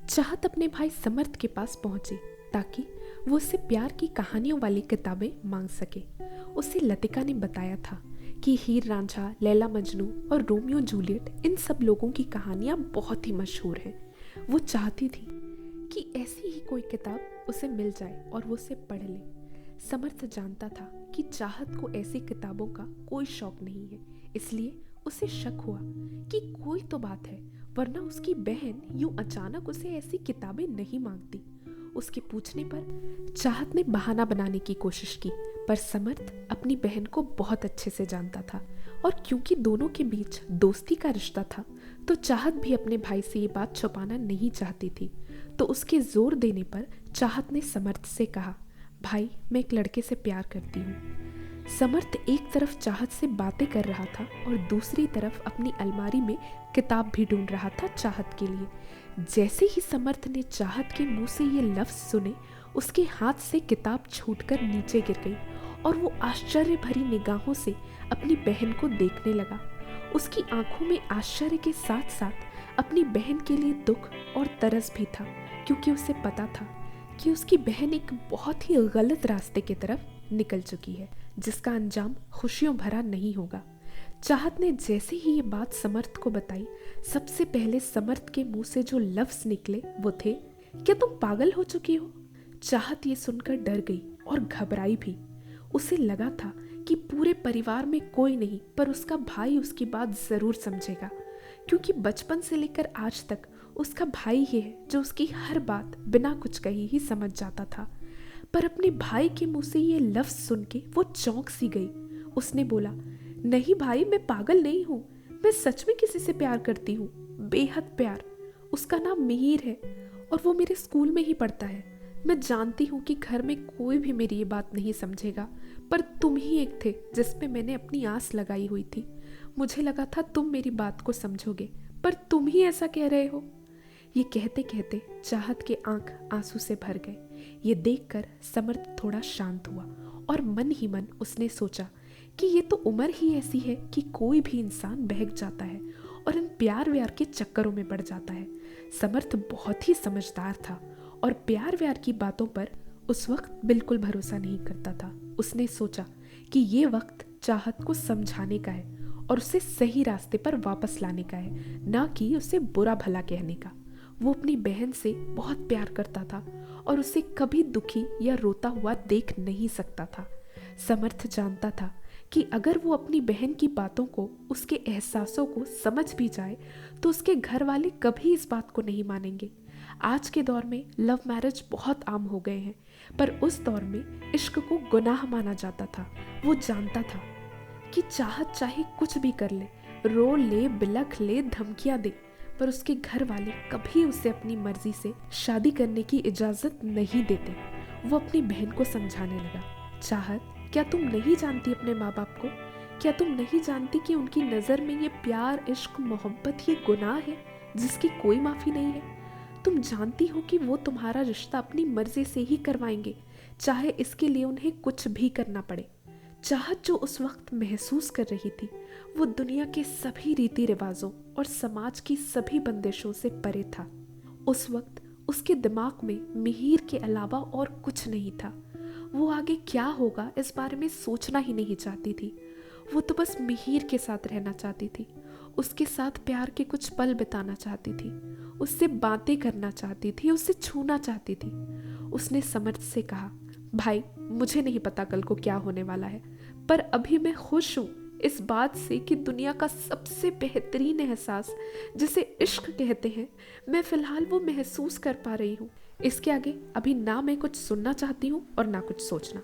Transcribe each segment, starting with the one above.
चाहत अपने भाई समर्थ के पास पहुंची ताकि वो उससे प्यार की कहानियों वाली किताबें मांग सके। उसे लतिका ने बताया था कि हीर रांझा, लैला मजनू और रोमियो जूलियट इन सब लोगों की कहानियां बहुत ही मशहूर हैं। वो चाहती थी कि ऐसी ही कोई किताब उसे मिल जाए और वो उसे पढ़ ले। समर्थ जानता था कि चाहत को ऐसी किताबों का कोई शौक नहीं है, इसलिए उसे शक हुआ कि कोई तो बात है, वरना उसकी बहन यूं अचानक उसे ऐसी किताबें नहीं मांगती। उसके पूछने पर चाहत ने बहाना बनाने की कोशिश की, पर समर्थ अपनी बहन को बहुत अच्छे से जानता था और क्योंकि दोनों के बीच दोस्ती का रिश्ता था, तो चाहत भी अपने भाई से ये बात छुपाना नहीं चाहती थी। तो उसके जोर देने पर चाहत ने समर्थ से कहा, भाई मैं एक लड़के से प्यार करती हूँ। समर्थ एक तरफ चाहत से बातें कर रहा था और दूसरी तरफ अपनी अलमारी में किताब भी ढूंढ रहा था चाहत के लिए। जैसे ही समर्थ ने चाहत के मुंह से ये लफ्ज सुने, उसके हाथ से किताब छूटकर नीचे गिर गई और वो आश्चर्य भरी निगाहों से अपनी बहन को देखने लगा। उसकी आंखों में आश्चर्य के साथ साथ अपनी बहन के लिए दुख और तरस भी था, क्योंकि उसे पता था कि उसकी बहन एक बहुत ही गलत रास्ते की तरफ निकल चुकी है, जिसका अंजाम खुशियों भरा नहीं होगा। चाहत ने जैसे ही ये बात समर्थ को बताई, सबसे पहले समर्थ के मुंह से जो लफ्ज निकले वो थे, क्या तुम पागल हो चुकी हो? चाहत ये सुनकर डर गई और घबराई भी। उसे लगा था कि पूरे परिवार में कोई नहीं, पर उसका भाई उसकी बात जरूर समझेगा, क्योंकि बचपन से लेकर आज तक उसका भाई ही है जो उसकी हर बात बिना कुछ कहे ही समझ जाता था। पर अपने भाई के मुंह से ये लफ्ज सुन के वो चौंक सी गई। उसने बोला, नहीं भाई, मैं पागल नहीं हूँ, मैं सच में किसी से प्यार करती हूँ, बेहद प्यार। उसका नाम मिहिर है और वो मेरे स्कूल में ही पढ़ता है। मैं जानती हूँ कि घर में कोई भी मेरी ये बात नहीं समझेगा, पर तुम ही एक थे जिसमें मैंने अपनी आस लगाई हुई थी। मुझे लगा था तुम मेरी बात को समझोगे, पर तुम ही ऐसा कह रहे हो। ये कहते कहते चाहत के आंख आंसू से भर गए। ये देखकर समर्थ थोड़ा शांत हुआ और मन ही मन उसने सोचा कि ये तो उम्र ही ऐसी है कि कोई भी इंसान बहक जाता है और इन प्यार व्यार के चक्करों में पड़ जाता है। समर्थ बहुत ही समझदार था और प्यार व्यार की बातों पर उस वक्त बिल्कुल भरोसा नहीं करता था। उसने सोचा कि ये वक्त चाहत को समझाने का है और उसे सही रास्ते पर वापस लाने का है, ना कि उसे बुरा भला कहने का। वो अपनी बहन से बहुत प्यार करता था और उसे कभी दुखी या रोता हुआ देख नहीं सकता था। समर्थ जानता था कि अगर वो अपनी बहन की बातों को, उसके एहसासों को समझ भी जाए, तो उसके घर वाले कभी इस बात को नहीं मानेंगे। आज के दौर में लव मैरिज बहुत आम हो गए हैं, पर उस दौर में इश्क को गुनाह माना जाता था। वो जानता था कि चाहत चाहे कुछ भी कर ले, रो ले, बिलख ले, धमकियां दे, पर उसके घर वाले कभी उसे अपनी मर्जी से शादी करने की इजाजत नहीं देते। वो अपनी बहन को समझाने लगा, चाहत, क्या तुम नहीं जानती अपने माँ बाप को? क्या तुम नहीं जानती कि उनकी नज़र में ये प्यार, इश्क, मोहब्बत ये गुनाह है जिसकी कोई माफ़ी नहीं है? तुम जानती हो कि वो तुम्हारा रिश्ता अपनी मर्जी से ही करवाएंगे, चाहे इसके लिए उन्हें कुछ भी करना पड़े। चाहत जो उस वक्त महसूस कर रही थी, वो दुनिया के सभी रीति रिवाजों और समाज की सभी बंदिशों से परे था। उस वक्त उसके दिमाग में मिहिर के अलावा और कुछ नहीं था। वो आगे क्या होगा इस बारे में सोचना ही नहीं चाहती थी। वो तो बस मिहिर के साथ रहना चाहती थी, उसके साथ प्यार के कुछ पल बिताना चाहती थी, उससे बातें करना चाहती थी, उससे छूना चाहती थी। उसने समर्थ से कहा, भाई मुझे नहीं पता कल को क्या होने वाला है, पर अभी मैं खुश हूँ इस बात से कि दुनिया का सबसे बेहतरीन एहसास जिसे इश्क कहते हैं, मैं फिलहाल वो महसूस कर पा रही हूँ। इसके आगे अभी ना मैं कुछ सुनना चाहती हूँ और ना कुछ सोचना।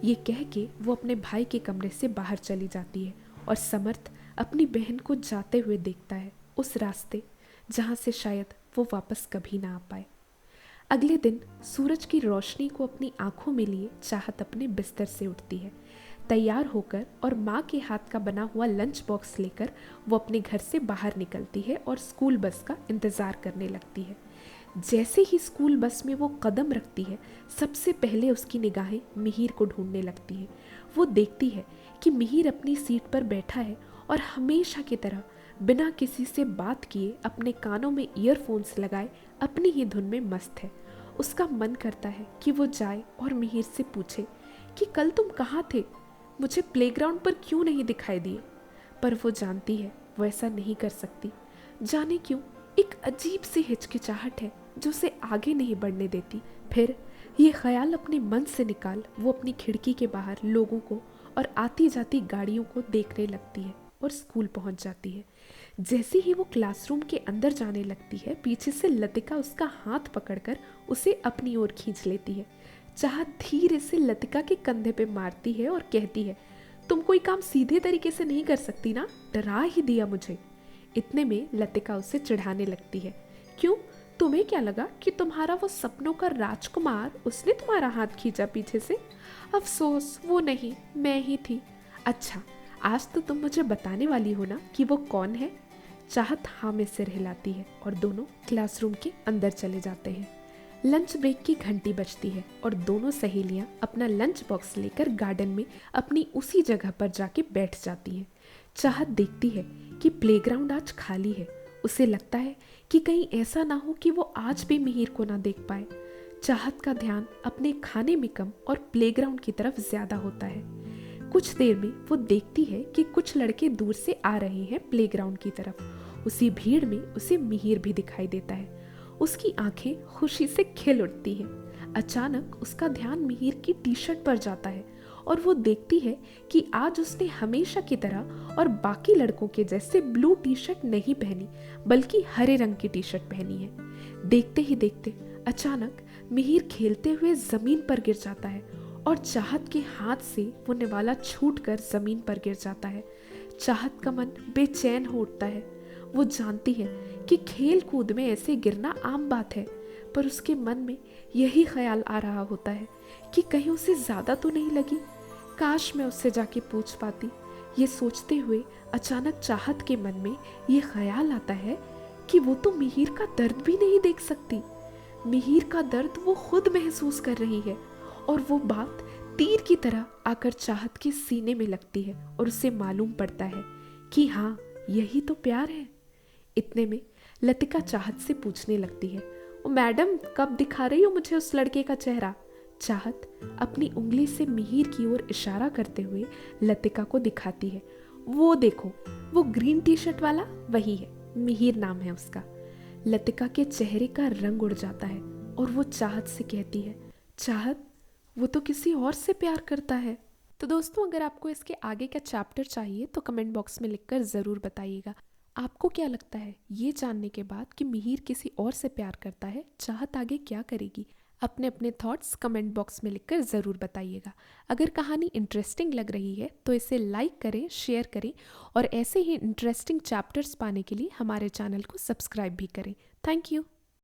ये कह के वो अपने भाई के कमरे से बाहर चली जाती है और समर्थ अपनी बहन को जाते हुए देखता है, उस रास्ते जहाँ से शायद वो वापस कभी ना आ पाए। अगले दिन सूरज की रोशनी को अपनी आंखों में लिए चाहत अपने बिस्तर से उठती है। तैयार होकर और माँ के हाथ का बना हुआ लंच बॉक्स लेकर वो अपने घर से बाहर निकलती है और स्कूल बस का इंतज़ार करने लगती है। जैसे ही स्कूल बस में वो कदम रखती है, सबसे पहले उसकी निगाहें मिहिर को ढूंढने लगती हैं। वो देखती है कि मिहिर अपनी सीट पर बैठा है और हमेशा की तरह बिना किसी से बात किए अपने कानों में ईयरफोन्स लगाए अपनी ही धुन में मस्त है। उसका मन करता है कि वो जाए और मिहिर से पूछे कि कल तुम कहाँ थे, मुझे प्लेग्राउंड पर क्यों नहीं दिखाई दिए। पर वो जानती है वो ऐसा नहीं कर सकती। जाने क्यों एक अजीब सी हिचकिचाहट है जो उसे आगे नहीं बढ़ने देती। फिर ये ख्याल अपने मन से निकाल वो अपनी खिड़की के बाहर लोगों को और आती जाती गाड़ियों को देखने लगती है और स्कूल पहुंच जाती है। जैसे ही वो क्लासरूम के अंदर जाने लगती है, पीछे से लतिका उसका हाथ पकड़कर उसे अपनी ओर खींच लेती है। चाहत धीरे से लतिका के कंधे पे मारती है और कहती है, तुम कोई काम सीधे तरीके से नहीं कर सकती ना, डरा ही दिया मुझे। इतने में लतिका उसे चिढ़ाने लगती है, क्यों, तुम्हें क्या लगा कि तुम्हारा वो सपनों का राजकुमार उसने तुम्हारा हाथ खींचा पीछे से? अफसोस वो नहीं, मैं ही थी। अच्छा, आज तो तुम मुझे बताने वाली हो ना कि वो कौन है? चाहत हाँ में सिर हिलाती है और दोनों क्लासरूम के अंदर चले जाते हैं। लंच ब्रेक की घंटी बजती है और दोनों सहेलियां अपना लंच बॉक्स लेकर गार्डन में अपनी उसी जगह पर जाके बैठ जाती हैं। चाहत देखती है कि प्लेग्राउंड आज खाली है। उसे लगता है कि कहीं ऐसा ना हो कि वो आज भी मिहिर को ना देख पाए। चाहत का ध्यान अपने खाने में कम और प्लेग्राउंड की तरफ ज्यादा होता है। कुछ देर में वो देखती है कि कुछ लड़के दूर से आ रहे हैं प्लेग्राउंड की तरफ। उसी भीड़ में उसे मिहिर भी दिखाई देता है। उसकी आंखें खुशी से खिल उठती हैं। अचानक उसका ध्यान मिहिर की टी शर्ट पर जाता है और वो देखती है कि आज उसने हमेशा की तरह और बाकी लड़कों के जैसे ब्लू टी शर्ट नहीं पहनी, बल्कि हरे रंग की टी शर्ट पहनी है। देखते ही देखते अचानक मिहिर खेलते हुए जमीन पर गिर जाता है और चाहत के हाथ से वो निवाला छूटकर जमीन पर गिर जाता है। चाहत का मन बेचैन हो उठता है। वो जानती है कि खेल कूद में ऐसे गिरना आम बात है, पर उसके मन में यही ख्याल आ रहा होता है कि कहीं उसे ज्यादा तो नहीं लगी। काश मैं उससे जाके पूछ पाती। ये सोचते हुए अचानक चाहत के मन में ये ख्याल आता है कि वो तो मिहिर का दर्द भी नहीं देख सकती। मिहिर का दर्द वो खुद महसूस कर रही है और वो बात तीर की तरह आकर चाहत के सीने में लगती है और उसे मालूम पड़ता है कि हाँ, यही तो प्यार है। इतने में लतिका चाहत से पूछने लगती है, ओ मैडम, कब दिखा रही हो मुझे उस लड़के का चेहरा? चाहत अपनी उंगली से मिहिर की ओर इशारा करते हुए लतिका को दिखाती है। वो देखो, वो ग्रीन टी शर्ट वाला वही है, मिहिर नाम है उसका। लतिका के चेहरे का रंग उड़ जाता है और वो चाहत से कहती है, चाहत, वो तो किसी और से प्यार करता है। तो दोस्तों, अगर आपको इसके आगे का चैप्टर चाहिए तो कमेंट बॉक्स में लिखकर ज़रूर बताइएगा। आपको क्या लगता है ये जानने के बाद कि मिहिर किसी और से प्यार करता है, चाहत आगे क्या करेगी? अपने अपने थॉट्स कमेंट बॉक्स में लिखकर ज़रूर बताइएगा। अगर कहानी इंटरेस्टिंग लग रही है तो इसे लाइक करें, शेयर करें और ऐसे ही इंटरेस्टिंग चैप्टर्स पाने के लिए हमारे चैनल को सब्सक्राइब भी करें। Thank you.